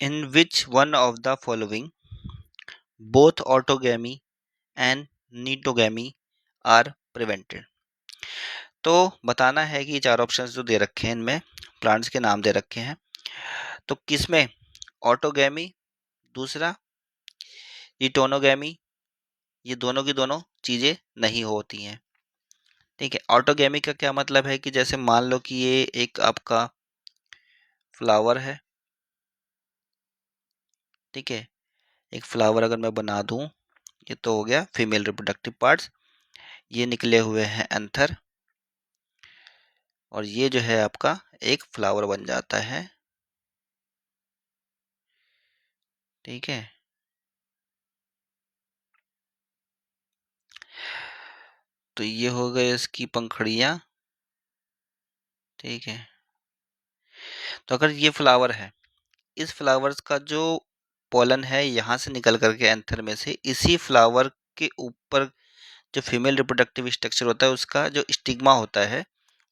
In which one of the following both orthogamy and geitonogamy are prevented. तो बताना है कि चार ऑप्शंस जो दे रखे हैं इनमें प्लांट्स के नाम दे रखे हैं, तो किसमें ऑटोगैमी, दूसरा निटोनोगैमी, ये दोनों की दोनों चीजें नहीं होती हैं। ठीक है, ऑटोगैमी का क्या मतलब है कि जैसे मान लो कि ये एक आपका फ्लावर है, ठीक है, एक फ्लावर अगर मैं बना दूं, ये तो हो गया फीमेल रिप्रोडक्टिव पार्ट्स, ये निकले हुए हैं एंथर, और ये जो है आपका एक फ्लावर बन जाता है। ठीक है, तो ये हो गए इसकी पंखुड़ियाँ। ठीक है, तो अगर ये फ्लावर है, इस फ्लावर्स का जो पोलन है यहाँ से निकल करके एंथर में से इसी फ्लावर के ऊपर जो फीमेल रिप्रोडक्टिव स्ट्रक्चर होता है उसका जो स्टिग्मा होता है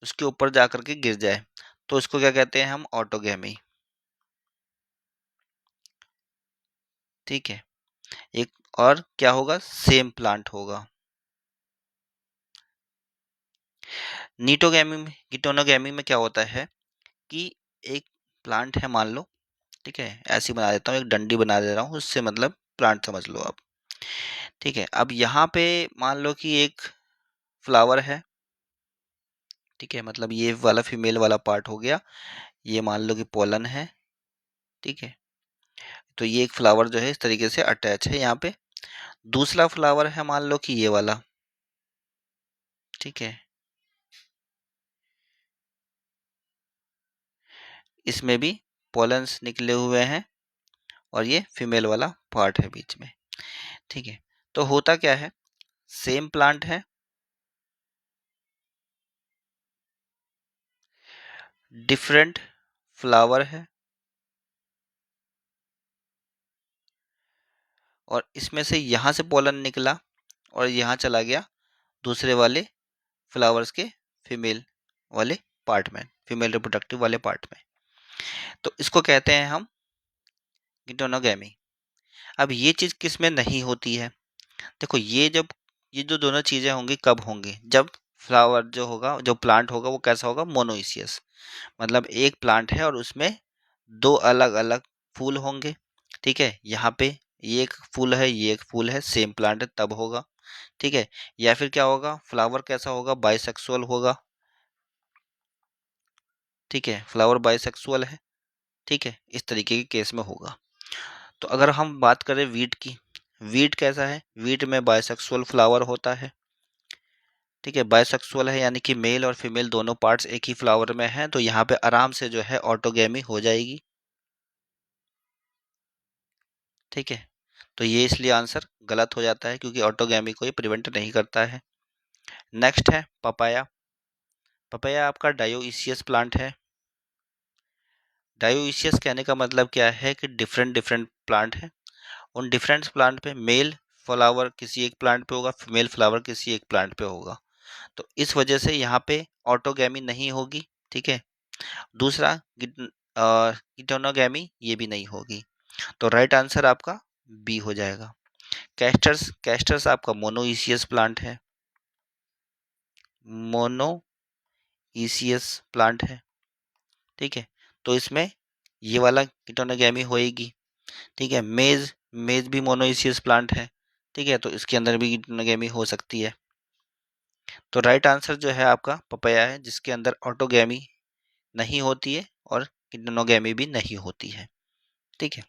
उसके ऊपर जा करके गिर जाए, तो इसको क्या कहते हैं हम, ऑटोगैमी। ठीक है, एक और क्या होगा, सेम प्लांट होगा। नीटोगैमी में, गिटोनोगैमी में क्या होता है कि एक प्लांट है मान लो, ठीक है, ऐसे ही बना देता हूँ, एक डंडी बना दे रहा हूँ, उससे मतलब प्लांट समझ लो आप। ठीक है, अब यहाँ पे मान लो कि एक फ्लावर है, ठीक है, मतलब ये वाला फीमेल वाला पार्ट हो गया, ये मान लो कि पोलन है। ठीक है, तो ये एक फ्लावर जो है इस तरीके से अटैच है यहाँ पे। दूसरा फ्लावर है मान लो कि ये वाला, ठीक है, इसमें भी पोलन्स निकले हुए हैं और ये फीमेल वाला पार्ट है बीच में। ठीक है, तो होता क्या है, सेम प्लांट है, डिफरेंट फ्लावर है, और इसमें से यहाँ से पोलन निकला और यहाँ चला गया दूसरे वाले फ्लावर्स के फीमेल वाले पार्ट में, फीमेल रिप्रोडक्टिव वाले पार्ट में, तो इसको कहते हैं हम गिटोनोगैमी। अब ये चीज़ किस में नहीं होती है, देखो ये जो दोनों चीज़ें होंगी कब होंगी, जब फ्लावर जो होगा, जो प्लांट होगा वो कैसा होगा, मोनोइसियस, मतलब एक प्लांट है और उसमें दो अलग अलग फूल होंगे। ठीक है, यहाँ पे ये एक फूल है, ये एक फूल है, सेम प्लांट है, तब होगा। ठीक है, या फिर क्या होगा, फ्लावर कैसा होगा, बाइसेक्सुअल होगा। ठीक है, फ्लावर बाइसेक्सुअल है। ठीक है, इस तरीके के केस में होगा। तो अगर हम बात करें वीट की, वीट कैसा है, वीट में बाइसेक्सुअल फ्लावर होता है। ठीक है, बाइसेक्सुअल है यानी कि मेल और फीमेल दोनों पार्ट्स एक ही फ्लावर में हैं, तो यहाँ पे आराम से जो है ऑटोगैमी हो जाएगी। ठीक है, तो ये इसलिए आंसर गलत हो जाता है क्योंकि ऑटोगैमी को ये प्रिवेंट नहीं करता है। नेक्स्ट है पपाया। पपाया आपका डायोइसियस प्लांट है। डायोइसियस कहने का मतलब क्या है कि डिफरेंट डिफरेंट प्लांट है, उन डिफरेंट प्लांट पे मेल फ्लावर किसी एक प्लांट पे होगा, फीमेल फ्लावर किसी एक प्लांट पे होगा, तो इस वजह से यहाँ पे ऑटोगैमी नहीं होगी। ठीक है, दूसरा गिटोनोगैमी ये भी नहीं होगी, तो राइट आंसर आपका बी हो जाएगा। कैस्टर्स, कैस्टर्स आपका मोनोइसियस प्लांट है, मोनोइसियस प्लांट है। ठीक है, तो इसमें ये वाला गिटोनोगैमी होएगी। ठीक है, मेज, मेज भी मोनोइसियस प्लांट है। ठीक है, तो इसके अंदर भी गिटोनोगैमी हो सकती है, तो राइट आंसर जो है आपका पपाया है जिसके अंदर ऑटोगैमी नहीं होती है और गिटोनोगैमी भी नहीं होती है। ठीक है,